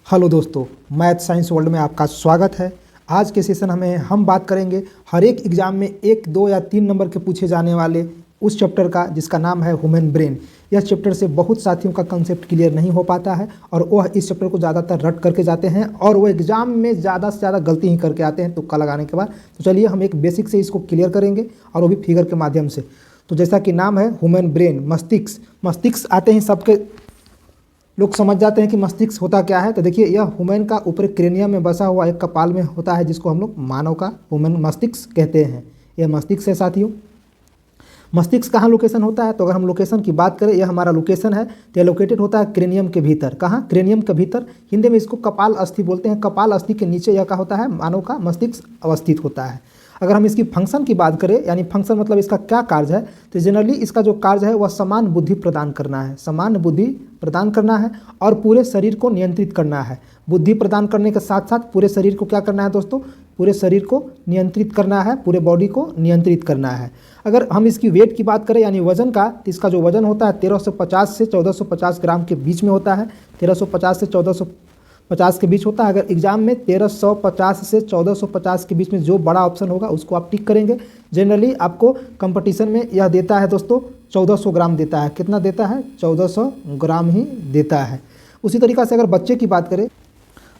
Hello दोस्तों, math science world में आपका स्वागत है। आज के सेशन में हम बात करेंगे हर एक एग्जाम में 1, 2 या 3 नंबर के पूछे जाने वाले उस चैप्टर का जिसका नाम है ह्यूमन ब्रेन। यह चैप्टर से बहुत साथियों का कंसेप्ट क्लियर नहीं हो पाता है और वह इस चैप्टर को ज़्यादातर रट करके जाते हैं और वो एग्जाम में ज़्यादा से ज़्यादा गलती ही करके आते हैं तुक्का लगाने के बाद। तो चलिए हम एक बेसिक से इसको क्लियर करेंगे और वो भी फिगर के माध्यम से। तो जैसा कि नाम है ह्यूमन ब्रेन, मस्तिष्क आते ही सबके लोग समझ जाते हैं कि मस्तिष्क होता क्या है। तो देखिए, यह ह्यूमन का ऊपर क्रेनियम में बसा हुआ एक कपाल में होता है जिसको हम लोग मानव का ह्यूमन मस्तिष्क कहते हैं। यह मस्तिष्क है साथियों। मस्तिष्क कहाँ लोकेशन होता है? तो अगर हम लोकेशन की बात करें, यह हमारा लोकेशन है तो यह लोकेटेड होता है क्रेनियम के भीतर। कहाँ? क्रेनियम के भीतर। हिंदी में इसको कपाल अस्थि बोलते हैं। कपाल अस्थि के नीचे यह क्या होता है? मानव का मस्तिष्क अवस्थित होता है। अगर हम इसकी फंक्शन की बात करें, यानी फंक्शन मतलब इसका क्या कार्य है, तो जनरली इसका जो कार्य है वह समान बुद्धि प्रदान करना है। समान बुद्धि प्रदान करना है और पूरे शरीर को नियंत्रित करना है। बुद्धि प्रदान करने के साथ साथ पूरे शरीर को क्या करना है दोस्तों? पूरे शरीर को नियंत्रित करना है, पूरे बॉडी को नियंत्रित करना है। अगर हम इसकी वेट की बात करें यानी वजन का, तो इसका जो वजन होता है 1350 से 1450 ग्राम के बीच में होता है। 1350 से 1450 के बीच होता है। अगर एग्जाम में 1350 से 1450 के बीच में जो बड़ा ऑप्शन होगा उसको आप टिक करेंगे। जनरली आपको कंपटीशन में यह देता है दोस्तों 1400 ग्राम देता है। कितना देता है? 1400 ग्राम ही देता है। उसी तरीक़ा से अगर बच्चे की बात करें,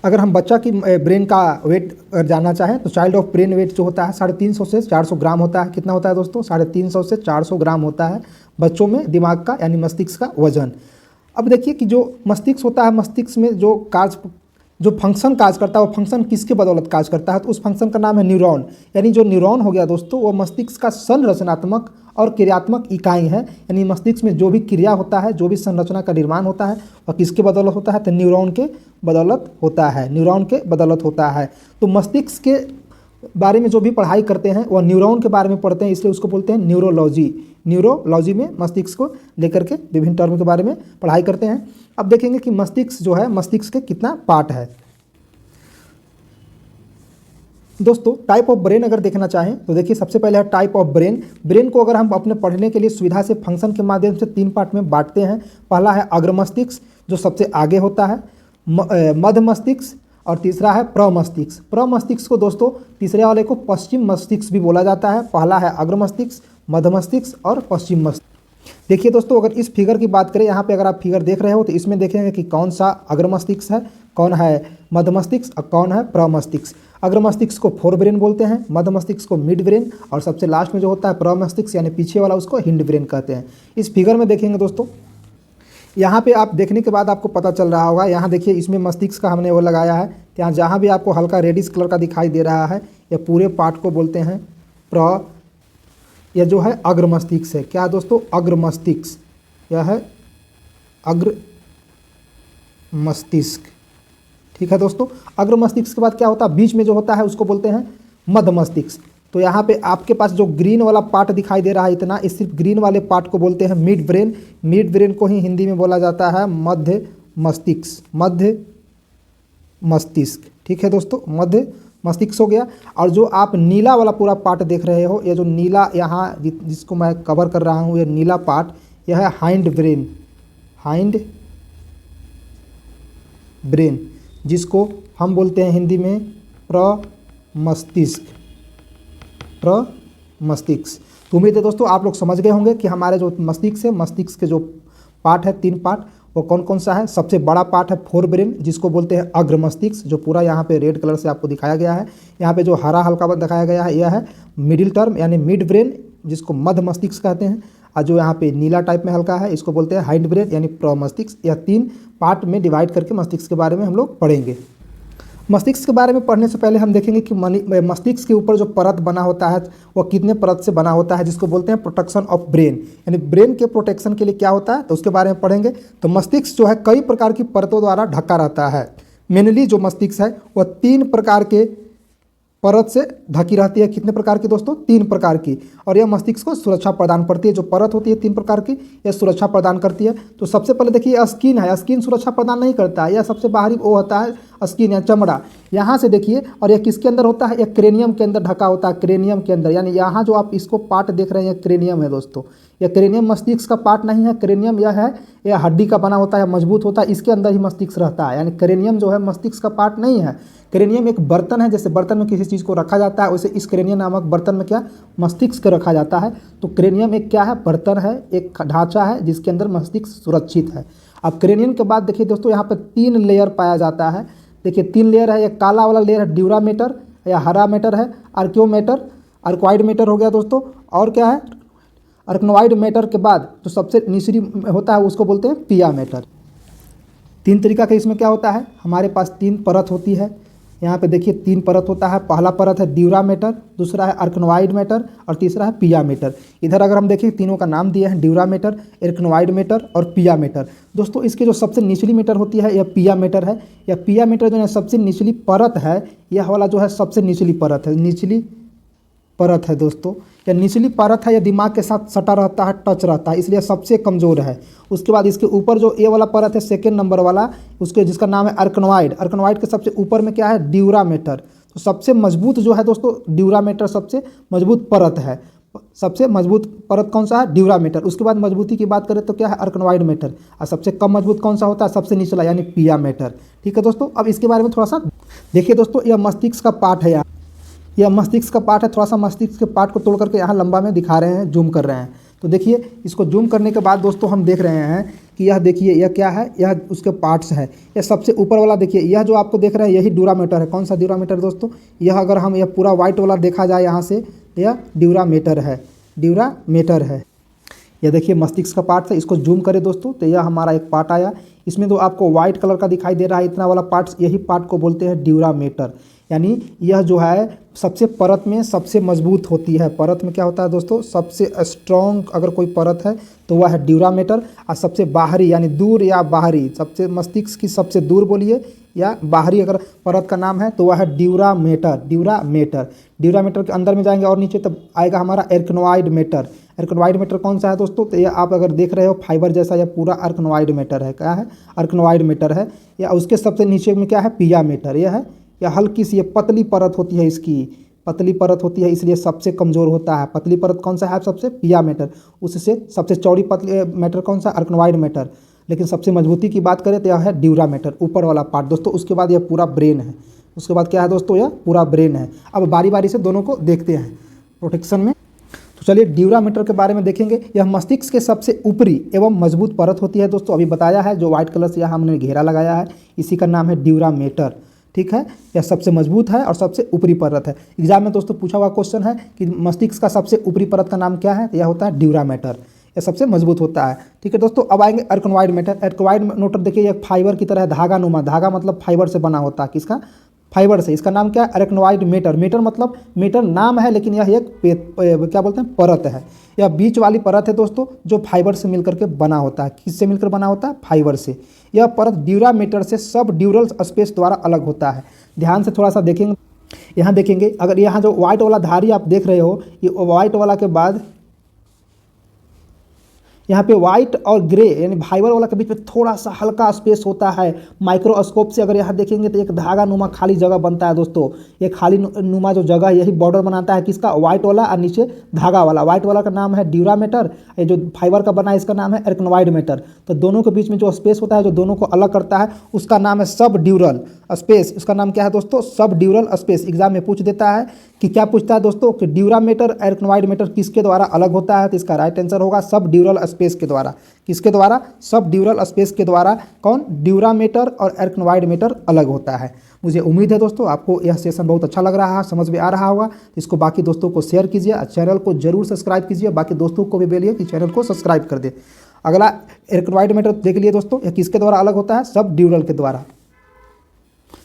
अगर हम बच्चा की ब्रेन का वेट अगर जानना चाहें तो चाइल्ड ऑफ ब्रेन वेट जो होता है 350 से 400 ग्राम होता है। कितना होता है दोस्तों? 350 से 400 ग्राम होता है बच्चों में दिमाग का यानी मस्तिष्क का वजन। अब देखिए कि जो मस्तिष्क होता है, मस्तिष्क में जो फंक्शन काज करता है वो फंक्शन किसके बदौलत काज करता है? तो उस फंक्शन का नाम है न्यूरॉन। यानी जो न्यूरॉन हो गया दोस्तों, वो मस्तिष्क का संरचनात्मक और क्रियात्मक इकाई है। यानी मस्तिष्क में जो भी क्रिया होता है, जो भी संरचना का निर्माण होता है वह किसके बदौलत होता है? तो न्यूरॉन के बदौलत होता है। न्यूरॉन के बदौलत होता है। तो मस्तिष्क के बारे में जो भी पढ़ाई करते हैं वह न्यूरॉन के बारे में पढ़ते हैं, इसलिए उसको बोलते हैं न्यूरोलॉजी। न्यूरोलॉजी में मस्तिष्क को लेकर के विभिन्न टर्म के बारे में पढ़ाई करते हैं। अब देखेंगे कि मस्तिष्क जो है, मस्तिष्क के कितना पार्ट है दोस्तों। टाइप ऑफ ब्रेन अगर देखना चाहें तो देखिए, सबसे पहले है टाइप ऑफ ब्रेन। ब्रेन को अगर हम अपने पढ़ने के लिए सुविधा से फंक्शन के माध्यम से 3 पार्ट में बांटते हैं। पहला है अग्र मस्तिष्क जो सबसे आगे होता है, मध्य मस्तिष्क और तीसरा है प्रमस्तिष्क। प्रमस्तिष्क को दोस्तों तीसरे वाले को पश्चिम मस्तिष्क भी बोला जाता है। पहला है अग्र मस्तिष्क, मध्य मस्तिष्क और पश्चिम मस्तिष्क। देखिए दोस्तों, अगर इस फिगर की बात करें, यहाँ पे अगर आप फिगर देख रहे हो तो इसमें देखेंगे कि कौन सा अग्र मस्तिष्क है, कौन है मध्य मस्तिष्क और कौन है प्रमस्तिष्क। अग्र मस्तिष्क को फोर ब्रेन बोलते हैं, मध्य मस्तिष्क को मिड ब्रेन और सबसे लास्ट में जो होता है प्रमस्तिष्क यानी पीछे वाला उसको हिंड ब्रेन कहते हैं। इस फिगर में देखेंगे दोस्तों, यहाँ पे आप देखने के बाद आपको पता चल रहा होगा, यहाँ देखिए इसमें मस्तिष्क का हमने वो लगाया है। यहाँ जहाँ भी आपको हल्का रेडिश कलर का दिखाई दे रहा है, यह पूरे पार्ट को बोलते हैं यह जो है अग्र मस्तिष्क है। क्या दोस्तों? अग्र मस्तिष्क। यह है अग्र मस्तिष्क। ठीक है दोस्तों। अग्र मस्तिष्क के बाद क्या होता है? बीच में जो होता है उसको बोलते हैं मध्य मस्तिष्क। तो यहाँ पे आपके पास जो ग्रीन वाला पार्ट दिखाई दे रहा है इतना, इस सिर्फ ग्रीन वाले पार्ट को बोलते हैं मिड ब्रेन। मिड ब्रेन को ही हिंदी में बोला जाता है मध्य मस्तिष्क। मध्य मस्तिष्क। ठीक है दोस्तों, मध्य मस्तिष्क हो गया। और जो आप नीला वाला पूरा पार्ट देख रहे हो, ये जो नीला यहाँ जिसको मैं कवर कर रहा हूँ, ये नीला पार्ट यह है हाइंड ब्रेन। हाइंड ब्रेन जिसको हम बोलते हैं हिंदी में प्रमस्तिष्क। प्रमस्तिष्क। तो उम्मीद है दोस्तों आप लोग समझ गए होंगे कि हमारे जो मस्तिष्क है, मस्तिष्क के जो पार्ट है 3 पार्ट, वो कौन कौन सा है। सबसे बड़ा पार्ट है फोर ब्रेन जिसको बोलते हैं अग्र मस्तिष्क, जो पूरा यहाँ पे रेड कलर से आपको दिखाया गया है। यहाँ पे जो हरा हल्का दिखाया गया है यह है मिडिल टर्म यानी मिड ब्रेन जिसको मध्य मस्तिष्क कहते हैं। और जो यहाँ पे नीला टाइप में हल्का है इसको बोलते हैं हाइंड ब्रेन यानी प्रमस्तिष्क। यह 3 पार्ट में डिवाइड करके मस्तिष्क के बारे में हम लोग पढ़ेंगे। मस्तिष्क के बारे में पढ़ने से पहले हम देखेंगे कि मस्तिष्क के ऊपर जो परत बना होता है वो कितने परत से बना होता है, जिसको बोलते हैं प्रोटेक्शन ऑफ ब्रेन। यानी ब्रेन के प्रोटेक्शन के लिए क्या होता है तो उसके बारे में पढ़ेंगे। तो मस्तिष्क जो है कई प्रकार की परतों द्वारा ढका रहता है। मेनली जो मस्तिष्क है वह 3 प्रकार के परत से ढकी रहती है। कितने प्रकार की दोस्तों? 3 प्रकार की। और यह मस्तिष्क को सुरक्षा प्रदान करती है। जो परत होती है 3 प्रकार की, यह सुरक्षा प्रदान करती है। तो सबसे पहले देखिए स्किन है। स्किन सुरक्षा प्रदान नहीं करता है, यह सबसे बाहरी वो होता है स्किन या चमड़ा, यहाँ से देखिए, और यह किसके अंदर होता है, यह क्रेनियम के अंदर ढका होता है, क्रेनियम के अंदर। यानी यहाँ जो आप इसको पार्ट देख रहे हैं यह क्रेनियम है दोस्तों। यह क्रेनियम मस्तिष्क का पार्ट नहीं है, क्रेनियम यह है, यह हड्डी का बना होता है, मजबूत होता है, इसके अंदर ही मस्तिष्क रहता है। यानी क्रेनियम जो है मस्तिष्क का पार्ट नहीं है। क्रेनियम एक बर्तन है, जैसे बर्तन में किसी चीज़ को रखा जाता है, वैसे इस क्रेनियम नामक बर्तन में क्या मस्तिष्क रखा जाता है। तो क्रेनियम एक क्या है, बर्तन है, एक ढांचा है जिसके अंदर मस्तिष्क सुरक्षित है। अब क्रेनियम के बाद देखिए दोस्तों, यहाँ पर 3 लेयर पाया जाता है। देखिए 3 लेयर है, एक काला वाला लेयर है ड्यूरा मैटर या हरा मैटर है, आर्कियो मैटर, आर्कवाइड मैटर हो गया दोस्तों, और क्या है आर्कनोइड मैटर के बाद जो सबसे निचली होता है उसको बोलते हैं पिया मैटर। 3 तरीका का इसमें क्या होता है, हमारे पास 3 परत होती है। यहाँ पे देखिए 3 परत होता है। पहला परत है ड्यूरा मैटर, दूसरा है आर्कनोइड मैटर और तीसरा है पिया मैटर। इधर अगर हम देखें तीनों का नाम दिए हैं, ड्यूरा मैटर, आर्कनोइड मैटर और पिया मैटर। दोस्तों इसकी जो सबसे निचली मैटर होती है यह पिया मैटर है। यह पिया मैटर जो है सबसे निचली परत है, यह वाला जो है सबसे निचली परत है, निचली परत है दोस्तों। यह निचली परत है, यह दिमाग के साथ सटा रहता है, टच रहता है, इसलिए सबसे कमज़ोर है। उसके बाद इसके ऊपर जो ए वाला परत है सेकेंड नंबर वाला, उसके जिसका नाम है आर्कनोइड, आर्कनोइड के सबसे ऊपर में क्या है ड्यूरा मैटर। तो सबसे मजबूत जो है दोस्तों ड्यूरा मैटर सबसे मजबूत परत है। सबसे मजबूत परत कौन सा है, ड्यूरा मैटर। उसके बाद मजबूती की बात करें तो क्या है आर्कनोइड मैटर। और सबसे कम मजबूत कौन सा होता है, सबसे निचला यानी पिया मैटर। ठीक है दोस्तों, अब इसके बारे में थोड़ा सा देखिए दोस्तों, यह मस्तिष्क का पार्ट है, यह मस्तिष्क का पार्ट है। थोड़ा सा मस्तिष्क के पार्ट को तोड़ करके यहाँ लंबा में दिखा रहे हैं, जूम कर रहे हैं। तो देखिए इसको जूम करने के बाद दोस्तों हम देख रहे हैं कि यह देखिए यह क्या है, यह उसके पार्ट्स है। यह सबसे ऊपर वाला देखिए, यह जो आपको देख रहे हैं यही ड्यूरा मैटर है। कौन सा ड्यूरा मैटर दोस्तों, यह अगर हम यह पूरा वाइट वाला देखा जाए यहाँ से, यह ड्यूरा मैटर है, ड्यूरा मैटर है। यह देखिए मस्तिष्क का पार्ट है, इसको जूम करें दोस्तों तो यह हमारा एक पार्ट आया। इसमें जो आपको व्हाइट कलर का दिखाई दे रहा है इतना वाला पार्ट, यही पार्ट को बोलते हैं ड्यूरा मैटर। यानी यह जो है सबसे परत में सबसे मजबूत होती है। परत में क्या होता है दोस्तों, सबसे स्ट्रॉन्ग अगर कोई परत है तो वह है ड्यूरा मैटर। और सबसे बाहरी यानी दूर या बाहरी, सबसे मस्तिष्क की सबसे दूर बोलिए या बाहरी अगर परत का नाम है तो वह है dura mater, dura mater. Dura mater के अंदर में जाएंगे और नीचे तब आएगा हमारा आर्कनोइड मैटर। आर्कनोइड मैटर कौन सा है दोस्तों, तो यह आप अगर देख रहे हो फाइबर जैसा, यह पूरा आर्कनोइड मैटर है। क्या है, आर्कनोइड मैटर है। या उसके सबसे नीचे में क्या है, पिया मैटर। यह है, यह हल्की सी पतली परत होती है, इसकी पतली परत होती है, इसलिए सबसे कमज़ोर होता है। पतली परत कौन सा है सबसे, पिया मैटर। उससे सबसे चौड़ी पतली मैटर कौन सा, आर्कनोइड मैटर। लेकिन सबसे मजबूती की बात करें तो यह है ड्यूरा मैटर, ऊपर वाला पार्ट दोस्तों। उसके बाद यह पूरा ब्रेन है। उसके बाद क्या है दोस्तों, यह पूरा ब्रेन है। अब बारी बारी से दोनों को देखते हैं प्रोटेक्शन में। तो चलिए ड्यूरा मैटर के बारे में देखेंगे। यह मस्तिष्क के सबसे ऊपरी एवं मजबूत परत होती है दोस्तों। अभी बताया है, जो व्हाइट कलर से यहाँ हमने घेरा लगाया है इसी का नाम है ड्यूरा मैटर। ठीक है, यह सबसे मजबूत है और सबसे ऊपरी परत है। एग्जाम में दोस्तों पूछा हुआ क्वेश्चन है कि मस्तिष्क का सबसे ऊपरी परत का नाम क्या है, तो यह होता है ड्यूरा मैटर। यह सबसे मजबूत होता है। ठीक है दोस्तों, अब आएंगे आर्कनोइड मैटर। आर्कनोइड मैटर देखिए यह फाइबर की तरह धागा नुमा, धागा मतलब फाइबर से बना होता है। किसका, फाइबर से। इसका नाम क्या है, आर्कनोइड मैटर। मैटर मतलब मैटर नाम है, लेकिन यह एक क्या बोलते हैं, परत है। यह बीच वाली परत है दोस्तों, जो फाइबर से मिलकर के बना होता है। किससे मिलकर बना होता है, फाइबर से। यह परत ड्यूरा मैटर से सब ड्यूरल स्पेस द्वारा अलग होता है। ध्यान से थोड़ा सा देखेंगे, यहाँ देखेंगे, अगर यहाँ जो व्हाइट वाला धारी आप देख रहे हो, ये व्हाइट वाला के बाद यहाँ पे व्हाइट और ग्रे यानी फाइबर वाला के बीच में थोड़ा सा हल्का स्पेस होता है। माइक्रोस्कोप से अगर यहाँ देखेंगे तो एक धागा नुमा खाली जगह बनता है दोस्तों। ये खाली नुमा जो जगह यही बॉर्डर बनाता है किसका, व्हाइट वाला, और नीचे धागा वाला। व्हाइट वाला का नाम है ड्यूरा मैटर, ये जो फाइबर का बना है इसका नाम है आर्कनोइड मैटर। तो दोनों के बीच में जो स्पेस होता है, जो दोनों को अलग करता है, उसका नाम है सब ड्यूरल स्पेस। उसका नाम क्या है दोस्तों, सब ड्यूरल स्पेस। एग्जाम में पूछ देता है कि क्या पूछता है दोस्तों, कि ड्यूरा मैटर आर्कनोइड मैटर किसके द्वारा अलग होता है, तो इसका राइट आंसर होगा सब ड्यूरल स्पेस के द्वारा। किसके द्वारा, सब ड्यूरल स्पेस के द्वारा। कौन, ड्यूरा मैटर और आर्कनोइड मैटर अलग होता है। मुझे उम्मीद है दोस्तों आपको यह सेशन बहुत अच्छा लग रहा है, समझ में आ रहा होगा। इसको बाकी दोस्तों को शेयर कीजिए और चैनल को जरूर सब्सक्राइब कीजिए। बाकी दोस्तों को भी बोलिए कि चैनल को सब्सक्राइब कर दे। अगला आर्कनोइड मैटर देख लिए दोस्तों, यह किसके द्वारा अलग होता है, सब ड्यूरल के द्वारा।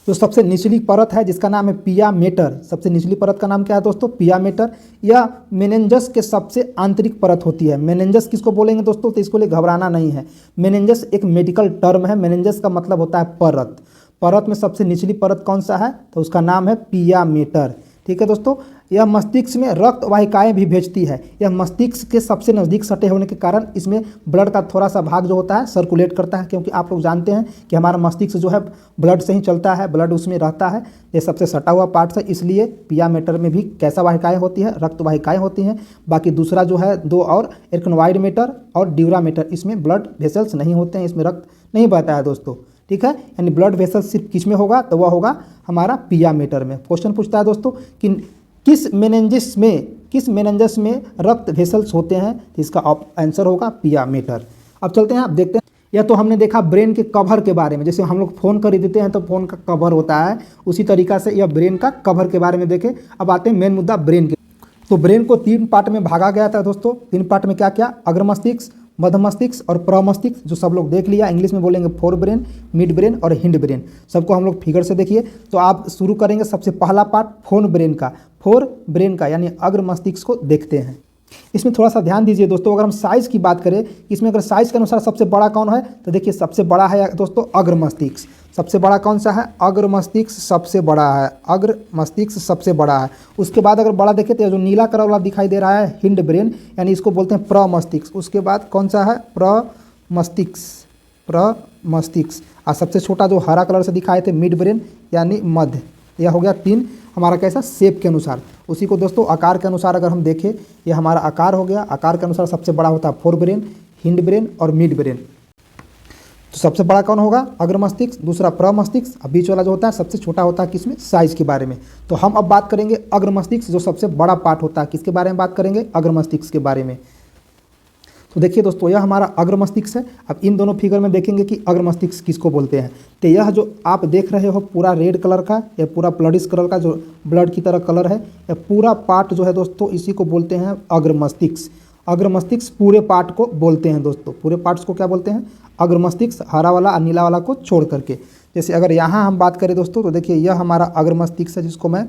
जो सबसे निचली परत है जिसका नाम है पिया मैटर, सबसे निचली परत का नाम क्या है दोस्तों, पिया मैटर। यह मेनिंजस के सबसे आंतरिक परत होती है। मेनिंजस किसको बोलेंगे दोस्तों, तो इसको लिए घबराना नहीं है। मेनिंजस एक मेडिकल टर्म है। मेनिंजस का मतलब होता है परत। परत में सबसे निचली परत कौन सा है, तो उसका नाम है पिया मैटर। ठीक है दोस्तों, यह मस्तिष्क में रक्त वाहिकाएं भी भेजती है। यह मस्तिष्क के सबसे नज़दीक सटे होने के कारण इसमें ब्लड का थोड़ा सा भाग जो होता है सर्कुलेट करता है, क्योंकि आप लोग जानते हैं कि हमारा मस्तिष्क जो है ब्लड से ही चलता है, ब्लड उसमें रहता है, ये सबसे सटा हुआ पार्ट है। इसलिए पिया मैटर में भी कैसा वाहिकाएँ होती है, रक्त वाहिकाएँ होती हैं। बाकी दूसरा जो है दो और एर्कनोवाइड मैटर और ड्यूरा मैटर, इसमें ब्लड वेसल्स नहीं होते हैं, इसमें रक्त नहीं बहता है दोस्तों। ठीक है, यानी ब्लड वेसल सिर्फ किस में होगा, तो वह होगा हमारा पिया मैटर में। क्वेश्चन पूछता है दोस्तों कि किस मेनेंजस में रक्त वेसल्स होते हैं, तो इसका आंसर होगा पिया मैटर। अब चलते हैं, आप देखते हैं, या तो हमने देखा ब्रेन के कवर के बारे में, जैसे हम लोग फ़ोन खरीदते हैं तो फ़ोन का कवर होता है, उसी तरीक़ा से यह ब्रेन का कवर के बारे में देखें। अब आते हैं मेन मुद्दा ब्रेन के। तो ब्रेन को 3 पार्ट में भागा गया था दोस्तों। 3 पार्ट में क्या क्या, अग्र मस्तिष्क, मध्य मस्तिष्क और प्रमस्तिष्क, जो सब लोग देख लिया। इंग्लिश में बोलेंगे फोर ब्रेन, मिड ब्रेन और हिंड ब्रेन। सबको हम लोग फिगर से देखिए। तो आप शुरू करेंगे सबसे पहला पार्ट फोर ब्रेन का यानी अग्र मस्तिष्क को देखते हैं। इसमें थोड़ा सा ध्यान दीजिए दोस्तों, अगर हम साइज़ की बात करें, इसमें अगर साइज़ के अनुसार सबसे बड़ा कौन है, तो देखिए सबसे बड़ा है दोस्तों अग्र मस्तिष्क। सबसे बड़ा कौन सा है, अग्र मस्तिष्क सबसे बड़ा है, अग्र मस्तिष्क सबसे बड़ा है। उसके बाद अगर बड़ा देखें तो जो नीला कलर वाला दिखाई दे रहा है हिंड ब्रेन, यानी इसको बोलते हैं प्रमस्तिष्क। उसके बाद कौन सा है, प्रमस्तिष्क। और सबसे छोटा जो हरा कलर से दिखाए थे मिड ब्रेन यानी मध्य। यह हो गया 3 हमारा कैसा, शेप के अनुसार। उसी को दोस्तों आकार के अनुसार अगर हम देखें, यह हमारा आकार हो गया। आकार के अनुसार सबसे बड़ा होता है फोर ब्रेन, हिंड ब्रेन और मिड ब्रेन। तो सबसे बड़ा कौन होगा, अग्र मस्तिष्क, दूसरा प्रमस्तिष्क, बीच वाला जो होता है सबसे छोटा होता है किसमें, साइज के बारे में। तो हम अब बात करेंगे अग्र मस्तिष्क, जो सबसे बड़ा पार्ट होता है। किसके बारे में बात करेंगे, अग्र मस्तिष्क के बारे में। तो देखिए दोस्तों, यह हमारा अग्र मस्तिष्क है। अब इन दोनों फिगर में देखेंगे कि अग्र मस्तिष्क किसको बोलते हैं। तो यह जो आप देख रहे हो पूरा रेड कलर का, यह पूरा ब्लडिश कलर का जो ब्लड की तरह कलर है, यह पूरा पार्ट जो है दोस्तों इसी को बोलते हैं अग्र मस्तिष्क। अग्र मस्तिष्क पूरे पार्ट को बोलते हैं दोस्तों। पूरे पार्ट्स को क्या बोलते हैं, अग्र मस्तिष्क, हरा वाला और नीला वाला को छोड़ करके। जैसे अगर यहाँ हम बात करें दोस्तों, तो देखिए यह हमारा अग्र मस्तिष्क है, जिसको मैं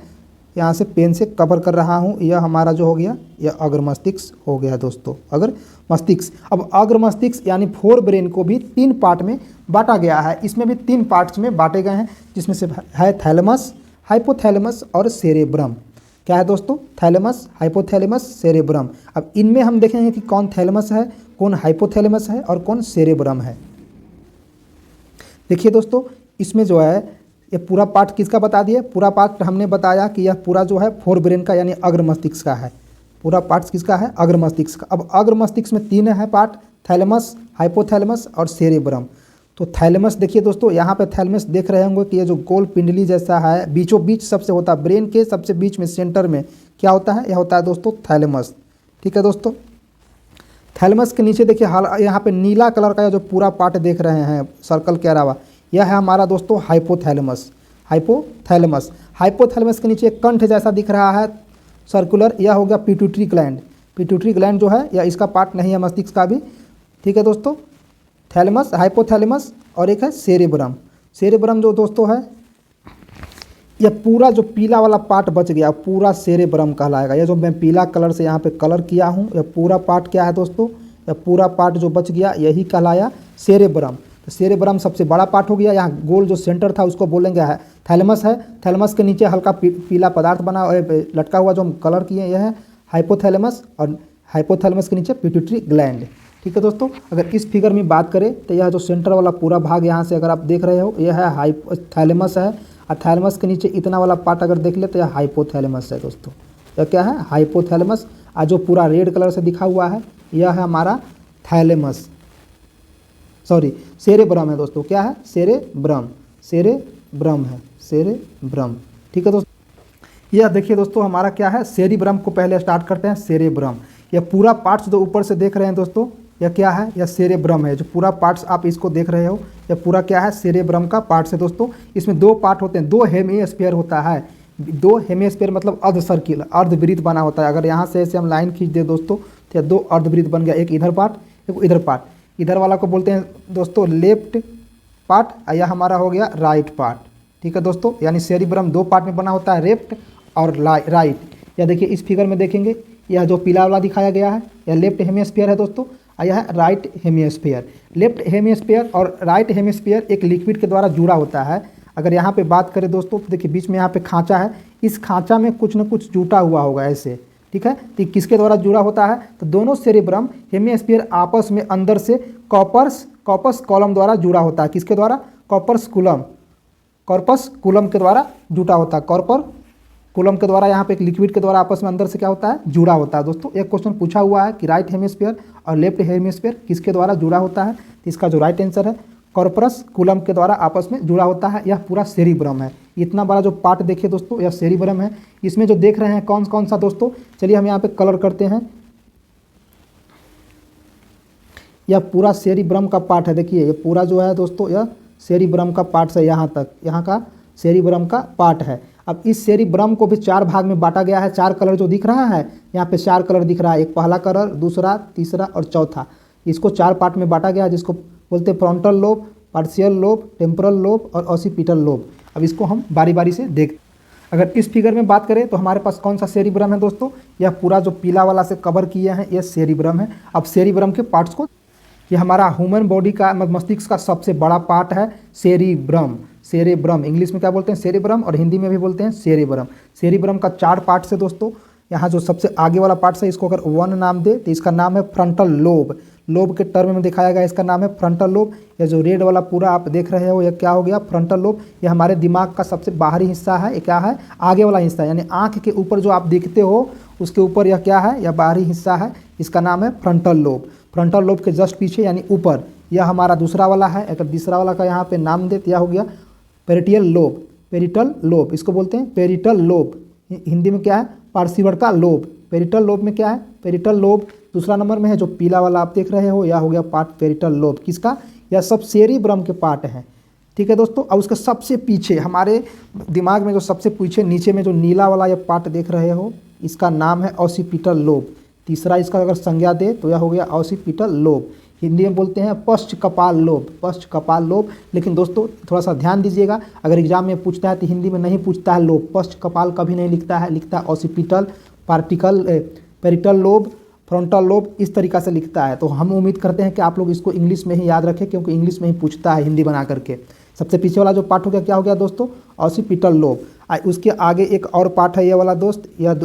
यहाँ से पेन से कवर कर रहा हूँ। यह हमारा जो हो गया, यह अग्र मस्तिष्क हो गया दोस्तों, अग्र मस्तिष्क। अब अग्र मस्तिष्क यानी फोर ब्रेन को भी 3 पार्ट में बांटा गया है। इसमें भी 3 पार्ट्स में बांटे गए हैं, जिसमें से है थैलेमस, हाइपोथैलेमस और सेरेब्रम। क्या है दोस्तों, थैलेमस, हाइपोथैलेमस, सेरेब्रम। अब इनमें हम देखेंगे कि कौन थैलेमस है, कौन हाइपोथैलेमस है और कौन सेरेब्रम है। देखिए दोस्तों, इसमें जो है ये पूरा पार्ट किसका बता दिए, पूरा पार्ट हमने बताया कि यह पूरा जो है फोर ब्रेन का यानी अग्र मस्तिष्क का है। पूरा पार्ट किसका है, अग्र मस्तिष्क का। अब अग्र मस्तिष्क में 3 है पार्ट, थैलेमस, हाइपोथैलेमस और सेरेब्रम। तो थैलेमस देखिए दोस्तों, यहाँ पे थैलेमस देख रहे होंगे कि ये जो गोल पिंडली जैसा है, बीचों बीच सबसे होता है, ब्रेन के सबसे बीच में सेंटर में क्या होता है, यह होता है दोस्तों थैलेमस। ठीक है दोस्तों, थैलेमस के नीचे देखिए यहाँ पे नीला कलर का जो पूरा पार्ट देख रहे हैं सर्कल के अलावा, यह है हमारा दोस्तों हाइपोथैलेमस। हाइपोथैलेमस के नीचे एक कंठ जैसा दिख रहा है सर्कुलर, यह हो गया पिट्यूटरी ग्लैंड। पिट्यूटरी ग्लैंड जो है या इसका पार्ट नहीं है मस्तिष्क का भी। ठीक है दोस्तों, थैलेमस, हाइपोथैलेमस और एक है सेरेब्रम। सेरेब्रम जो दोस्तों है, यह पूरा जो पीला वाला पार्ट बच गया पूरा सेरेब्रम कहलाएगा। यह जो मैं पीला कलर से यहाँ पे कलर किया हूँ, यह पूरा पार्ट क्या है दोस्तों, यह पूरा पार्ट जो बच गया यही कहलाया सेरेब्रम। तो सेरेब्रम सबसे बड़ा पार्ट हो गया। यहाँ गोल जो सेंटर था उसको बोलेंगे है थैलेमस है। थैलेमस के नीचे हल्का पीला पदार्थ बना लटका हुआ जो हम कलर किए, यह है हाइपोथैलेमस और हाइपोथैलेमस के नीचे पिट्यूटरी ग्लैंड। ठीक है दोस्तों, अगर इस फिगर में बात करें तो यह जो सेंटर वाला पूरा भाग यहाँ से अगर आप देख रहे हो, यह है थैलेमस है। और थैलेमस के नीचे इतना वाला पार्ट अगर देख ले तो यह हाइपोथैलेमस है दोस्तों। यह क्या है, हाइपोथैलेमस। और जो पूरा रेड कलर से दिखा हुआ है यह है हमारा थैलेमस, सॉरी सेरेब्रम है दोस्तों। क्या है, सेरेब्रम है, सेरेब्रम। ठीक है दोस्तों, यह देखिए दोस्तों हमारा क्या है, सेरेब्रम को पहले स्टार्ट करते हैं। सेरेब्रम, यह पूरा पार्ट्स जो ऊपर से देख रहे हैं दोस्तों, यह क्या है, यह सेरेब्रम है। जो पूरा पार्ट्स आप इसको देख रहे हो, यह पूरा क्या है, सेरेब्रम का पार्ट्स है दोस्तों। इसमें 2 पार्ट होते हैं, 2 हेमिस्फीयर होता है। 2 हेमिस्फीयर मतलब अर्ध सर्किल, अर्धवृत्त बना होता है। अगर यहाँ से ऐसे हम लाइन खींच दे दोस्तों, तो 2 अर्धवृत्त बन गया, एक इधर पार्ट एक इधर पार्ट। इधर वाला को बोलते हैं दोस्तों लेफ्ट पार्ट, यह हमारा हो गया राइट पार्ट। ठीक है दोस्तों, यानी सेरेब्रम 2 पार्ट में बना होता है, लेफ्ट और राइट। या देखिए इस फिगर में देखेंगे, यह जो पीला वाला दिखाया गया है यह लेफ्ट हेमिस्फीयर है दोस्तों, और यह है राइट हेमिस्फीयर। लेफ्ट हेमिस्फीयर और राइट हेमिस्फीयर एक लिक्विड के द्वारा जुड़ा होता है, अगर यहाँ पे बात करें दोस्तों तो देखिए बीच में यहाँ पे खांचा है, इस खांचा में कुछ न कुछ जुटा हुआ होगा ऐसे, ठीक है। तो किसके द्वारा जुड़ा होता है, तो दोनों सेरेब्रम हेमिस्फीयर आपस में अंदर से कॉर्पस कॉलम द्वारा जुड़ा होता है। किसके द्वारा, कॉर्पस कूलम के द्वारा जुटा होता है। कॉर्पर कूलम के द्वारा यहाँ पे एक लिक्विड के द्वारा आपस में अंदर से क्या होता है, जुड़ा होता है। दोस्तों एक क्वेश्चन पूछा हुआ है कि राइट हेमिस्फीयर और लेफ्ट हेमिस्फीयर किसके द्वारा जुड़ा होता है, तो इसका जो राइट आंसर है कॉर्पस कूलम के द्वारा आपस में जुड़ा होता है। यह पूरा सेरिब्रम है। इतना बड़ा जो पार्ट देखिए दोस्तों, यह सेरिब्रम है। इसमें जो देख रहे हैं कौन कौन सा दोस्तों, चलिए हम यहाँ पे कलर करते हैं। यह पूरा सेरिब्रम का पार्ट है। देखिए ये पूरा जो है दोस्तों, यह सेरिब्रम का पार्ट से यहाँ तक, यहाँ का सेरिब्रम का पार्ट है। अब इस सेरिब्रम को भी 4 भाग में बांटा गया है। 4 कलर जो दिख रहा है यहाँ पे 4 कलर दिख रहा है, एक पहला कलर, दूसरा, तीसरा और चौथा। इसको 4 पार्ट में बांटा गया है, जिसको बोलते हैं frontal lobe, partial lobe, temporal lobe और ऑसिपिटल लोब। अब इसको हम बारी बारी से देख, अगर इस फिगर में बात करें तो हमारे पास कौन सा सेरिब्रम है दोस्तों, यह पूरा जो पीला वाला से कवर किया है यह सेरिब्रम है। अब सेरिब्रम के पार्ट्स को, ये हमारा ह्यूमन बॉडी का मस्तिष्क का सबसे बड़ा पार्ट है सेरिब्रम। इंग्लिश में क्या बोलते हैं, सेरिब्रम, और हिंदी में भी बोलते हैं सेरिब्रम। सेरिब्रम का 4 पार्ट है दोस्तों। यहाँ जो सबसे आगे वाला पार्ट है इसको अगर 1 नाम दे तो इसका नाम है फ्रंटल लोब। लोब के टर्म में दिखाया गया, इसका नाम है फ्रंटल लोब। यह जो रेड वाला पूरा आप देख रहे हो यह क्या हो गया, फ्रंटल लोब। यह हमारे दिमाग का सबसे बाहरी हिस्सा है। ये क्या है, आगे वाला हिस्सा, यानी आँख के ऊपर जो आप देखते हो उसके ऊपर यह क्या है, यह बाहरी हिस्सा है। इसका नाम है फ्रंटल लोब। फ्रंटल लोब के जस्ट पीछे यानी ऊपर यह हमारा दूसरा वाला है। अगर तीसरा वाला का यहाँ पे नाम दे तो यह हो गया पेरिटल लोब। इसको बोलते हैं पेरिटल लोब। हिंदी में क्या है, पार्श्विका का लोब। पेरिटल लोब में क्या है, पेरिटल लोब दूसरा नंबर में है। जो पीला वाला आप देख रहे हो यह हो गया पार्ट पेरिटल लोब। किसका, यह सब सेरिब्रम के पार्ट हैं, ठीक है दोस्तों। अब उसके सबसे पीछे हमारे दिमाग में जो सबसे पीछे नीचे में जो नीला वाला यह पार्ट देख रहे हो इसका नाम है ऑसिपिटल लोब। तीसरा इसका अगर संज्ञा दे तो यह हो गया ऑसिपिटल लोब। हिंदी में बोलते हैं पश्च कपाल लोब। लेकिन दोस्तों थोड़ा सा ध्यान दीजिएगा, अगर एग्जाम में पूछता है तो हिंदी में नहीं पूछता है लोब, पश्च कपाल कभी नहीं लिखता है, लिखता है occipital, parietal lobe, frontal lobe, इस तरीक़ा से लिखता है। तो हम उम्मीद करते हैं कि आप लोग इसको इंग्लिश में ही याद रखें, क्योंकि इंग्लिश में ही पूछता है हिंदी बना करके। सबसे पीछे वाला जो पार्ट हो गया क्या हो गया दोस्तों, ऑसिपिटल लोब। उसके आगे एक और पार्ट है ये वाला दोस्त,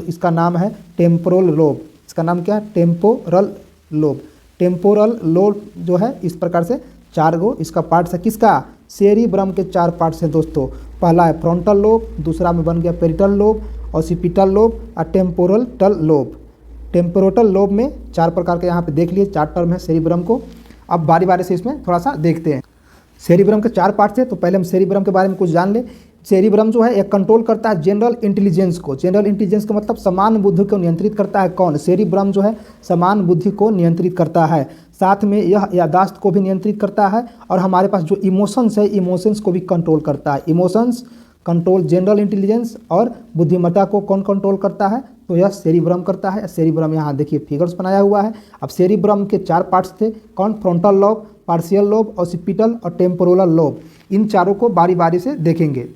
इसका नाम है टेम्पोरल लोब। इसका नाम क्या है, टेम्पोरल लोब जो है इस प्रकार से 4 गो इसका पार्ट्स है। किसका, सेरिब्रम के 4 पार्ट्स हैं दोस्तों। पहला है फ्रंटल लोब, दूसरा में बन गया पेरिटल लोब, ऑसिपिटल लोब और टेम्पोरल लोब में 4 प्रकार के यहाँ पे देख लिए 4 टर्म है सेरिब्रम को। अब बारी बारी से इसमें थोड़ा सा देखते हैं। सेरिब्रम के 4 पार्ट्स है, तो पहले हम सेरिब्रम के बारे में कुछ जान लें। सेरिब्रम जो है एक कंट्रोल करता है जनरल इंटेलिजेंस को। जनरल इंटेलिजेंस का मतलब समान बुद्धि को नियंत्रित करता है कौन, सेरिब्रम जो है समान बुद्धि को नियंत्रित करता है। साथ में यह यादाश्त को भी नियंत्रित करता है, और हमारे पास जो इमोशंस है इमोशंस को भी कंट्रोल करता है। इमोशंस कंट्रोल जनरल इंटेलिजेंस और बुद्धिमत्ता को कौन कंट्रोल करता है, तो यह सेरिब्रम करता है। सेरिब्रम यहाँ देखिए फिगर्स बनाया हुआ है। अब सेरिब्रम के 4 पार्ट्स थे कौन, frontal lobe, partial lobe, occipital और टेम्पोरल लोब। इन चारों को बारी बारी से देखेंगे।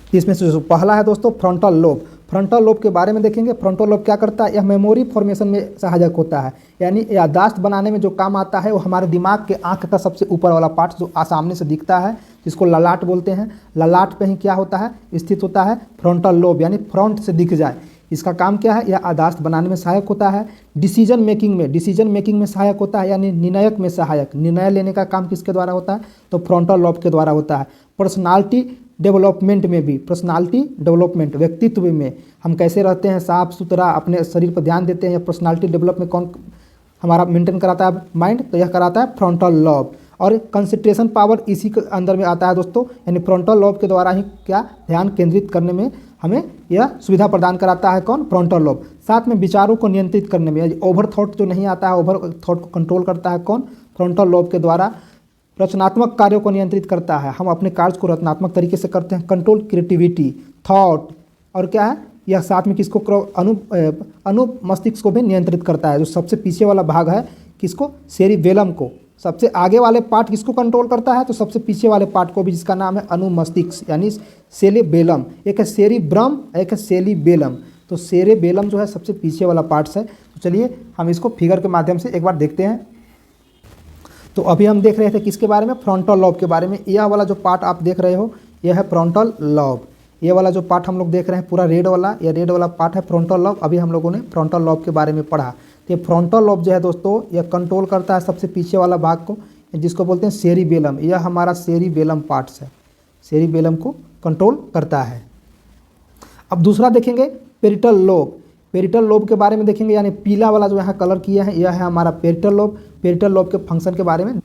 इसमें से जो पहला है दोस्तों फ्रंटल लोब। फ्रंटल लोब के बारे में देखेंगे। फ्रंटल लोब क्या करता है, यह मेमोरी फॉर्मेशन में सहायक होता है, यानी यादाश्त बनाने में जो काम आता है वो हमारे दिमाग के आँख का सबसे ऊपर वाला पार्ट जो सामने से दिखता है, जिसको ललाट बोलते हैं। ललाट पे ही क्या होता है, स्थित होता है फ्रंटल लोब, यानी फ्रंट से दिख जाए। इसका काम क्या है, यह यादाश्त बनाने में सहायक होता है। डिसीजन मेकिंग में सहायक होता है, यानी निर्णयक में सहायक। निर्णय लेने का काम किसके द्वारा होता है, तो फ्रंटल लोब के द्वारा होता है। पर्सनालिटी डेवलपमेंट में भी, पर्सनालिटी डेवलपमेंट व्यक्तित्व में हम कैसे रहते हैं, साफ सुथरा अपने शरीर पर ध्यान देते हैं, या पर्सनालिटी डेवलपमेंट कौन हमारा मेंटेन कराता है, माइंड, तो यह कराता है फ्रंटल लोब। और कंसंट्रेशन पावर इसी के अंदर में आता है दोस्तों, यानी फ्रंटल लोब के द्वारा ही क्या ध्यान केंद्रित करने में हमें यह सुविधा प्रदान कराता है कौन, फ्रंटल लोब। साथ में विचारों को नियंत्रित करने में, ओवर थॉट जो नहीं आता है, ओवर थॉट को कंट्रोल करता है कौन, फ्रंटल लोब के द्वारा। रचनात्मक कार्यों को नियंत्रित करता है, हम अपने कार्य को रचनात्मक तरीके से करते हैं। कंट्रोल क्रिएटिविटी, थॉट, और क्या है यह साथ में किसको, अनु मस्तिष्क को भी नियंत्रित करता है। जो सबसे पीछे वाला भाग है किसको, सेरिबेलम को, सबसे आगे वाले पार्ट किसको कंट्रोल करता है, तो सबसे पीछे वाले पार्ट को भी, जिसका नाम है अनुमस्तिष्क यानी सेरेबेलम। एक है सेरिब्रम, एक है सेरिबेलम। तो सेरेबेलम जो है सबसे पीछे वाला पार्ट्स है। तो चलिए हम इसको फिगर के माध्यम से एक बार देखते हैं। तो अभी हम देख रहे थे किसके बारे में, फ्रंटल लॉब के बारे में। यह वाला जो पार्ट आप देख रहे हो यह है फ्रंटल लॉब। ये वाला जो पार्ट हम लोग देख रहे हैं पूरा रेड वाला, यह रेड वाला पार्ट है फ्रंटल लॉब। अभी हम लोगों ने फ्रंटल लॉब के बारे में पढ़ा। तो ये फ्रंटल लॉब जो है दोस्तों, यह कंट्रोल करता है सबसे पीछे वाला भाग को, जिसको बोलते हैं सेरिबेलम। यह हमारा सेरिबेलम पार्ट्स है, सेरिबेलम को कंट्रोल करता है। अब दूसरा देखेंगे पेरिटल लोब। पेरिटल लोब के बारे में देखेंगे, यानी पीला वाला जो यहाँ कलर किया है यह है हमारा पेरिटल लोब। पेरिटल लोब के फंक्शन के बारे में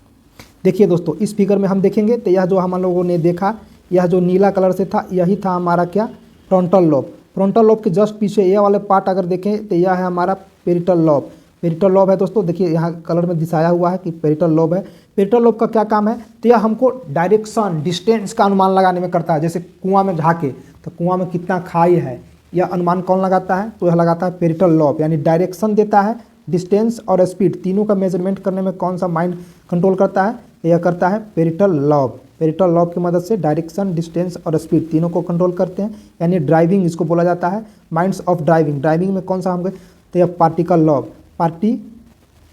देखिए दोस्तों, इस फिगर में हम देखेंगे तो यह जो हम लोगों ने देखा, यह जो नीला कलर से था यही था हमारा क्या, फ्रंटल लोब। फ्रंटल लोब के जस्ट पीछे यह वाले पार्ट अगर देखें तो यह है हमारा पेरिटल लोब। पेरिटल लोब है दोस्तों, देखिए यहाँ कलर में दिखाया हुआ है कि पेरिटल लोब है। पेरिटल लोब का क्या काम है, तो यह हमको डायरेक्शन डिस्टेंस का अनुमान लगाने में करता है। जैसे कुआं में झाँके तो कुआं में कितना खाई है, यह अनुमान कौन लगाता है, तो यह लगाता है पेरिटल लोब। यानी डायरेक्शन देता है, डिस्टेंस और स्पीड तीनों का मेजरमेंट करने में कौन सा माइंड कंट्रोल करता है, यह करता है पेरिटल लोब। पेरिटल लोब की मदद से डायरेक्शन, डिस्टेंस और स्पीड तीनों को कंट्रोल करते हैं। यानी ड्राइविंग इसको बोला जाता है, माइंड्स ऑफ ड्राइविंग। ड्राइविंग में कौन सा हम गए, तो यह पार्टिकल लोब,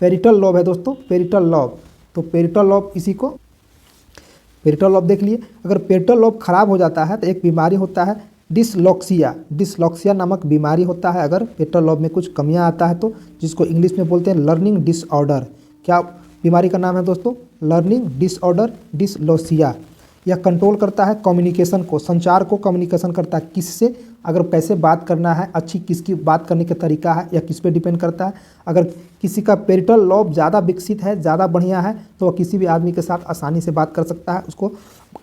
पेरिटल लोब है दोस्तों, पेरिटल लोब। तो पेरिटल लोब इसी को पेरिटल लोब देख लिए। अगर पेरिटल लोब खराब हो जाता है तो एक बीमारी होता है डिसलॉक्सिया। डिसलॉक्सिया नामक बीमारी होता है अगर पेरिटल लोब में कुछ कमियां आता है तो, जिसको इंग्लिश में बोलते हैं लर्निंग डिसऑर्डर। क्या बीमारी का नाम है दोस्तों, लर्निंग डिसऑर्डर डिसलॉक्सिया। यह कंट्रोल करता है कम्युनिकेशन को, संचार को कम्युनिकेशन करता है। किससे, अगर कैसे बात करना है, अच्छी किसकी बात करने का तरीका है, यह किस पे डिपेंड करता है। अगर किसी का पेरिटल लोब ज़्यादा विकसित है, ज़्यादा बढ़िया है, तो वह किसी भी आदमी के साथ आसानी से बात कर सकता है। उसको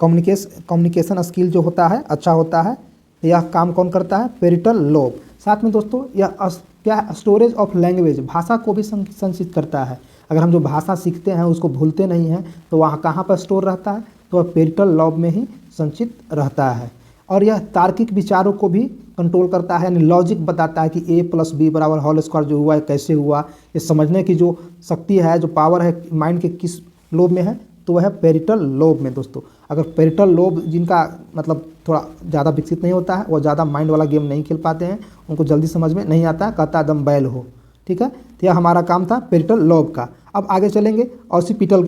कम्युनिकेशन स्किल जो होता है अच्छा होता है। यह काम कौन करता है, पेरिटल लोब। साथ में दोस्तों यह क्या है, स्टोरेज ऑफ लैंग्वेज, भाषा को भी संचित करता है। अगर हम जो भाषा सीखते हैं उसको भूलते नहीं हैं तो वहाँ कहाँ पर स्टोर रहता है, तो वह पेरिटल लोब में ही संचित रहता है। और यह तार्किक विचारों को भी कंट्रोल करता है, यानी लॉजिक बताता है कि a+b=होल स्क्वायर जो हुआ है कैसे हुआ। ये समझने की जो शक्ति है, जो पावर है माइंड के किस लोब में है, तो वह है पेरिटल लोब में दोस्तों। अगर पेरिटल लोब जिनका मतलब थोड़ा ज़्यादा विकसित नहीं होता है, वो ज़्यादा माइंड वाला गेम नहीं खेल पाते हैं, उनको जल्दी समझ में नहीं आता, कहता एकदम बैल हो। ठीक है, तो यह हमारा काम था पेरिटल लोब का। अब आगे चलेंगे ऑसिपिटल।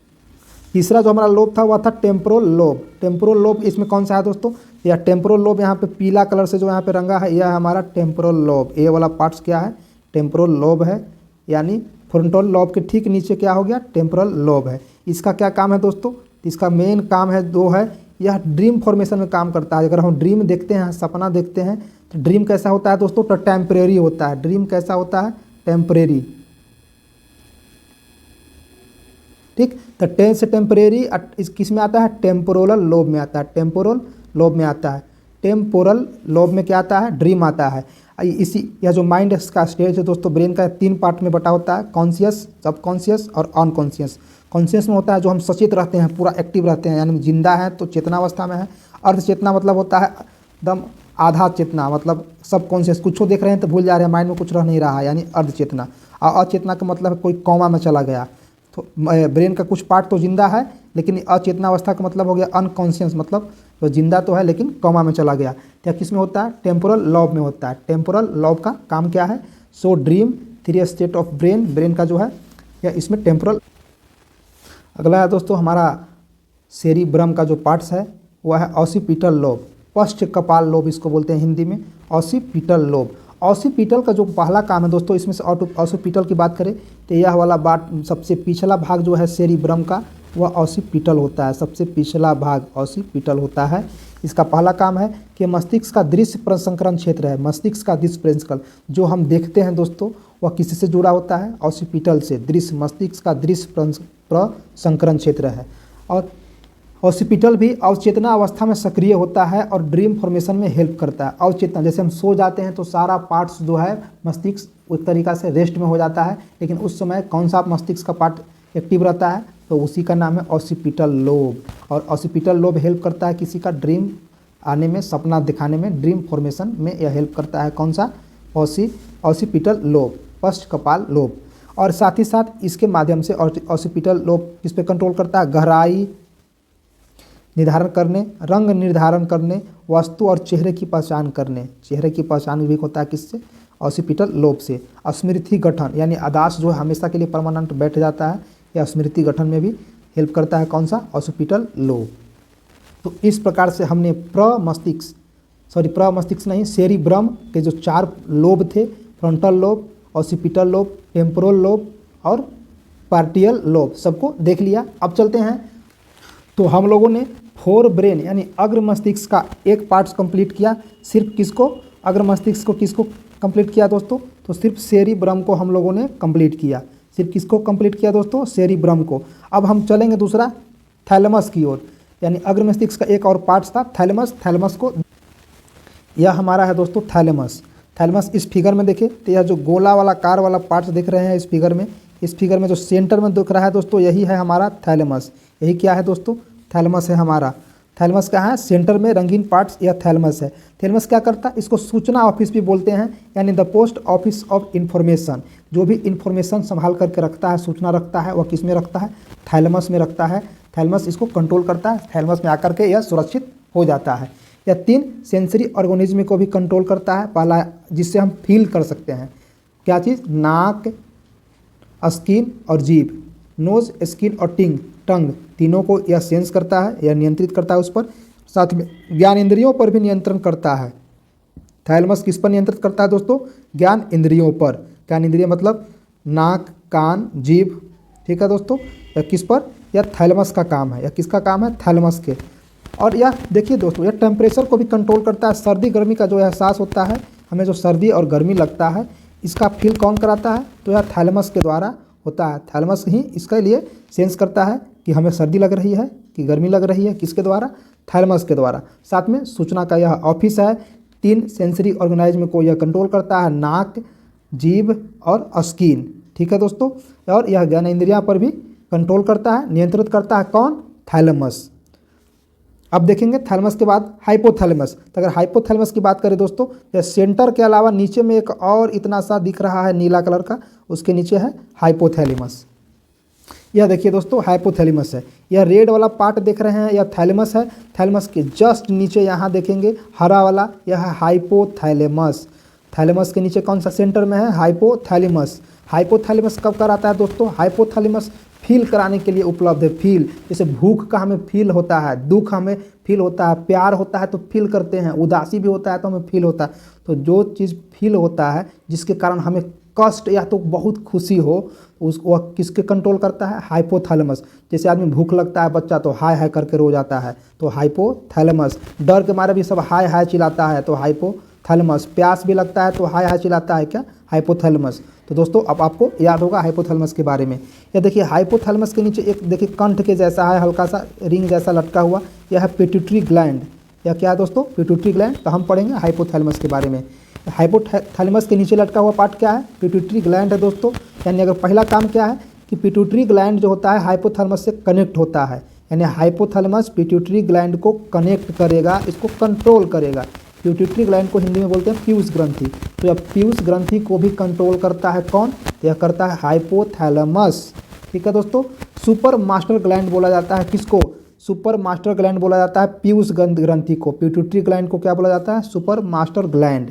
तीसरा जो हमारा लोब था वह था टेम्पोरल लोब। टेम्पोरल लोब इसमें कौन सा है दोस्तों, यह टेम्पोरल लोब यहाँ पे पीला कलर से जो यहाँ पे रंगा है, यह है हमारा टेम्पोरल लोब। ये वाला पार्ट्स क्या है, टेम्पोरल लोब है। यानी फ्रंटल लोब के ठीक नीचे क्या हो गया, टेम्पोरल लोब है। इसका क्या काम है दोस्तों, इसका मेन काम है दो है, यह ड्रीम फॉर्मेशन में काम करता है। अगर हम ड्रीम देखते हैं, सपना देखते हैं, तो ड्रीम कैसा होता है दोस्तों, तो टेम्परेरी होता है। ड्रीम कैसा होता है, टेम्परेरी। ठीक, तो टेन से टेम्परेरी इस किस में आता है, टेम्पोरल लोब में आता है। टेम्पोरल लोब में आता है। टेम्पोरल लोब में क्या आता है, ड्रीम आता है। इसी यह जो माइंड का स्टेज है दोस्तों, ब्रेन का 3 पार्ट में बटा होता है, कॉन्शियस, सबकॉन्शियस और अनकॉन्शियस। कॉन्शियस में होता है जो हम सचेत रहते हैं, पूरा एक्टिव रहते हैं, यानी जिंदा है तो चेतनावस्था में है। अर्ध चेतना मतलब होता है एकदम आधा चेतना, मतलब सबकॉन्शियस, कुछ देख रहे हैं तो भूल जा रहे हैं, माइंड में कुछ रह नहीं रहा है, यानी अर्ध चेतना। और अचेतना का मतलब कोई कोमा में चला गया। तो ब्रेन का कुछ पार्ट तो जिंदा है, लेकिन अचेतनावस्था का मतलब हो गया अनकॉन्शियस, मतलब तो जिंदा तो है लेकिन कोमा में चला गया। क्या किस में होता है, टेम्पोरल लॉब में होता है। टेम्पोरल लॉब का काम क्या है, so dream 3 state of brain, brain का जो है या इसमें टेम्पोरल। अगला है दोस्तों हमारा सेरिब्रम का जो पार्ट्स है वह है ऑसिपिटल लोब, पश्च कपाल लोब इसको बोलते हैं हिंदी में, ऑसिपिटल लोब। ऑसिपिटल का जो पहला काम है दोस्तों, इसमें से ऑसिपिटल की बात करें तो यह वाला बात सबसे पिछला भाग जो है सेरिब्रम का, वह ऑसिपिटल होता है। सबसे पिछला भाग ऑसिपिटल होता है। इसका पहला काम है कि मस्तिष्क का दृश्य प्रसंकरण क्षेत्र है। मस्तिष्क का दृश्य प्रसंकरण जो हम देखते हैं दोस्तों, वह किससे जुड़ा होता है, ऑसिपिटल से। दृश्य, मस्तिष्क का दृश्य प्रसंकरण क्षेत्र है। और ऑसिपिटल भी अवचेतना अवस्था में सक्रिय होता है और ड्रीम फॉर्मेशन में हेल्प करता है। अवचेतना, जैसे हम सो जाते हैं तो सारा पार्ट्स जो है मस्तिष्क उस तरीक़ा से रेस्ट में हो जाता है, लेकिन उस समय कौन सा मस्तिष्क का पार्ट एक्टिव रहता है, तो उसी का नाम है ऑसिपिटल लोब। और ऑसिपिटल लोब हेल्प करता है किसी का ड्रीम आने में, सपना दिखाने में, ड्रीम फॉर्मेशन में यह हेल्प करता है। कौन सा, ऑसिपिटल लोब, पश्च कपाल लोब। और साथ ही साथ इसके माध्यम से ऑसिपिटल लोब किस पे कंट्रोल करता है, गहराई निर्धारण करने, रंग निर्धारण करने, वस्तु और चेहरे की पहचान करने। चेहरे की पहचान भी होता है किससे, ऑसिपिटल लोब से। स्मृति गठन यानी याददाश्त जो हमेशा के लिए परमानेंट बैठ जाता है, या स्मृति गठन में भी हेल्प करता है कौन सा, ऑसिपिटल लोब। तो इस प्रकार से हमने प्रमस्तिष्क नहीं, सेरिब्रम के जो 4 लोब थे, frontal lobe, occipital lobe, temporal lobe और पार्टियल लोब, सबको देख लिया। अब चलते हैं, तो हम लोगों ने फोर ब्रेन यानी अग्र मस्तिष्क का एक पार्ट कंप्लीट किया। सिर्फ किसको, अग्र मस्तिष्क को किसको कंप्लीट किया दोस्तों, तो सिर्फ सेरिब्रम को हम लोगों ने कंप्लीट किया। सिर्फ किसको कंप्लीट किया दोस्तों, सेरिब्रम को। अब हम चलेंगे दूसरा थैलेमस की ओर, यानी अग्र मस्तिष्क का एक और पार्ट था थैलेमस। थैलेमस को, यह हमारा है दोस्तों थैलेमस। थैलेमस इस फिगर में देखें तो यह जो गोला वाला कार वाला पार्ट दिख रहे हैं इस फिगर में जो सेंटर में दिख रहा है दोस्तों, यही है हमारा थैलेमस। यही क्या है दोस्तों, थैलेमस है हमारा। थैलेमस क्या है, सेंटर में रंगीन पार्ट्स, यह थैलेमस है। थैलेमस क्या करता है, इसको सूचना ऑफिस भी बोलते हैं, यानी the post office of information. जो भी इंफॉर्मेशन संभाल करके रखता है, सूचना रखता है, वह किस में रखता है, थैलेमस में रखता है। थैलेमस इसको कंट्रोल करता है, थैलेमस में आकर के यह सुरक्षित हो जाता है। यह 3 सेंसरी ऑर्गेनिज्म को भी कंट्रोल करता है। पहला जिससे हम फील कर सकते हैं, क्या चीज़, नाक, स्किन और जीभ, नोज, स्किन और टंग, तीनों को यह सेंस करता है, यह नियंत्रित करता है उस पर। साथ में ज्ञान इंद्रियों पर भी नियंत्रण करता है। थैलेमस किस पर नियंत्रित करता है दोस्तों, ज्ञान इंद्रियों पर। ज्ञान इंद्रिय मतलब नाक, कान, जीभ, ठीक है दोस्तों। यह किस पर, यह थैलेमस का काम है। यह किसका काम है, थैलेमस के। और यह देखिए दोस्तों, यह टेम्परेचर को भी कंट्रोल करता है। सर्दी गर्मी का जो एहसास होता है, हमें जो सर्दी और गर्मी लगता है, इसका फील कौन कराता है, तो यह थैलेमस के द्वारा होता है। थैलेमस ही इसके लिए सेंस करता है कि हमें सर्दी लग रही है कि गर्मी लग रही है, किसके द्वारा, थैलेमस के द्वारा। साथ में सूचना का यह ऑफिस है। 3 सेंसरी ऑर्गेनाइज्म को यह कंट्रोल करता है, नाक, जीभ और स्किन, ठीक है दोस्तों। और यह ज्ञान इंद्रियां पर भी कंट्रोल करता है, नियंत्रित करता है कौन, थैलेमस। अब देखेंगे थैलेमस के बाद हाइपोथैलेमस। तो अगर हाइपोथैलेमस की बात करें दोस्तों, यह सेंटर के अलावा नीचे में एक और इतना सा दिख रहा है नीला कलर का, उसके नीचे है हाइपोथैलेमस। यह देखिए दोस्तों हाइपोथैलेमस है। यह रेड वाला पार्ट देख रहे हैं, यह थैलेमस है। थैलेमस के जस्ट नीचे यहाँ देखेंगे हरा वाला, यह है हाइपोथैलेमस। थैलेमस के नीचे कौन सा सेंटर में है, हाइपोथैलेमस। हाइपोथैलेमस कब कराता है दोस्तों, हाइपोथैलेमस फील कराने के लिए उपलब्ध है। फील, जैसे भूख का हमें फील होता है, दुख हमें फील होता है, प्यार होता है तो फील करते हैं, उदासी भी होता है तो हमें फील होता है। तो जो चीज़ फील होता है जिसके कारण हमें कष्ट या तो बहुत खुशी हो, उस वह किसके कंट्रोल करता है, हाइपोथैलेमस। जैसे आदमी भूख लगता है बच्चा तो हाय हाय करके रो जाता है, तो हाइपोथैलेमस। डर के मारे भी सब हाय हाय चिल्लाता है, तो हाइपोथैलेमस। प्यास भी लगता है तो हाय हाय चिल्लाता है, क्या, हाइपोथैलेमस। तो दोस्तों अब आपको याद होगा हाइपोथैलेमस के बारे में। यह देखिए हाइपोथैलेमस के नीचे एक देखिए कंठ के जैसा है, हल्का सा रिंग जैसा लटका हुआ, यह है पिट्यूटरी ग्लैंड। यह क्या है दोस्तों, पिट्यूटरी ग्लैंड। तो हम पढ़ेंगे हाइपोथैलेमस के बारे में। हाइपोथैलेमस के नीचे लटका हुआ पार्ट क्या है, पिट्यूटरी ग्लैंड है दोस्तों। यानी अगर पहला काम क्या है कि पिट्यूटरी ग्लैंड जो होता है हाइपोथैलेमस से कनेक्ट होता है, यानी हाइपोथैलेमस पिट्यूटरी ग्लैंड को कनेक्ट करेगा, इसको कंट्रोल करेगा। पिट्यूटरी ग्लैंड को हिंदी में बोलते हैं पीयूष ग्रंथि। तो यह पीयूष ग्रंथि को भी कंट्रोल करता है कौन, यह करता है हाइपोथैलेमस, ठीक है दोस्तों। सुपर मास्टर ग्लैंड बोला जाता है किसको, सुपर मास्टर ग्लैंड बोला जाता है पीयूष ग्रंथि को। पिट्यूटरी ग्लैंड को क्या बोला जाता है, सुपर मास्टर ग्लैंड।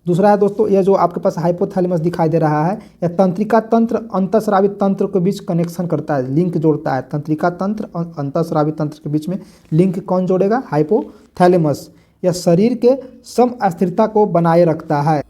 दूसरा है दोस्तों, यह जो आपके पास हाइपोथैलेमस दिखाई दे रहा है, यह तंत्रिका तंत्र अंतःस्रावी तंत्र के बीच कनेक्शन करता है, लिंक जोड़ता है। तंत्रिका तंत्र और अंतःस्रावी तंत्र के बीच में लिंक कौन जोड़ेगा, हाइपोथैलेमस। यह शरीर के सम अस्थिरता को बनाए रखता है,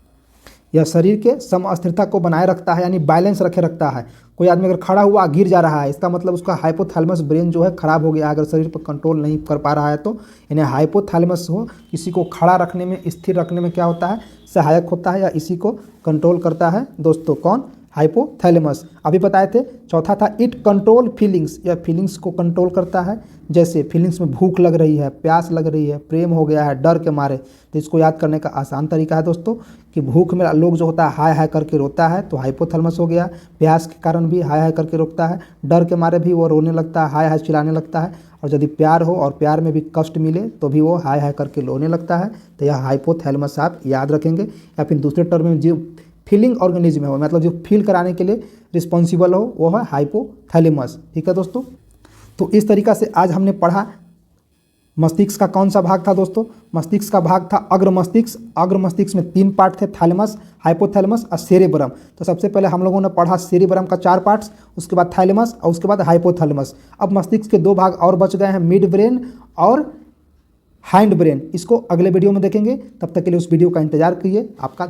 यह शरीर के सम अस्थिरता को बनाए रखता है, यानी बैलेंस रखे रखता है। कोई आदमी अगर खड़ा हुआ गिर जा रहा है, इसका मतलब उसका हाइपोथैलेमस ब्रेन जो है खराब हो गया, अगर शरीर पर कंट्रोल नहीं कर पा रहा है तो। यानी हाइपोथैलेमस हो किसी को खड़ा रखने में, स्थिर रखने में क्या होता है, सहायक होता है, या इसी को कंट्रोल करता है दोस्तों कौन, हाइपोथैलेमस। अभी बताए थे। चौथा था इट कंट्रोल फीलिंग्स, यह फीलिंग्स को कंट्रोल करता है। जैसे फीलिंग्स में भूख लग रही है, प्यास लग रही है, प्रेम हो गया है डर के मारे, तो इसको याद करने का आसान तरीका है दोस्तों कि भूख में लोग जो होता है हाय हाय करके रोता है तो हाइपोथैलेमस हो गया। प्यास के कारण भी हाय हाय करके रोकता है, डर के मारे भी वो रोने लगता है, हाय हाय चिल्लाने लगता है। और यदि प्यार हो और प्यार में भी कष्ट मिले तो भी वो हाय हाय करके रोने लगता है। तो यह हाइपोथैलेमस आप याद रखेंगे। या फिर दूसरे टर्म में जो फीलिंग ऑर्गेनिज्म है, मतलब जो फील कराने के लिए रिस्पॉन्सिबल हो वो है हाइपोथैलेमस। ठीक है दोस्तों, तो इस तरीका से आज हमने पढ़ा मस्तिष्क का कौन सा भाग था दोस्तों। मस्तिष्क का भाग था अग्र मस्तिष्क। अग्र मस्तिष्क में 3 पार्ट थे, थैलेमस, हाइपोथैलेमस और सेरेब्रम। तो सबसे पहले हम लोगों ने पढ़ा सेरेब्रम का 4 पार्ट्स, उसके बाद थैलेमस और उसके बाद हाइपोथैलेमस। अब मस्तिष्क के 2 भाग और बच गए हैं, मिड ब्रेन और हैंड ब्रेन। इसको अगले वीडियो में देखेंगे, तब तक के लिए उस वीडियो का इंतजार कीजिए। आपका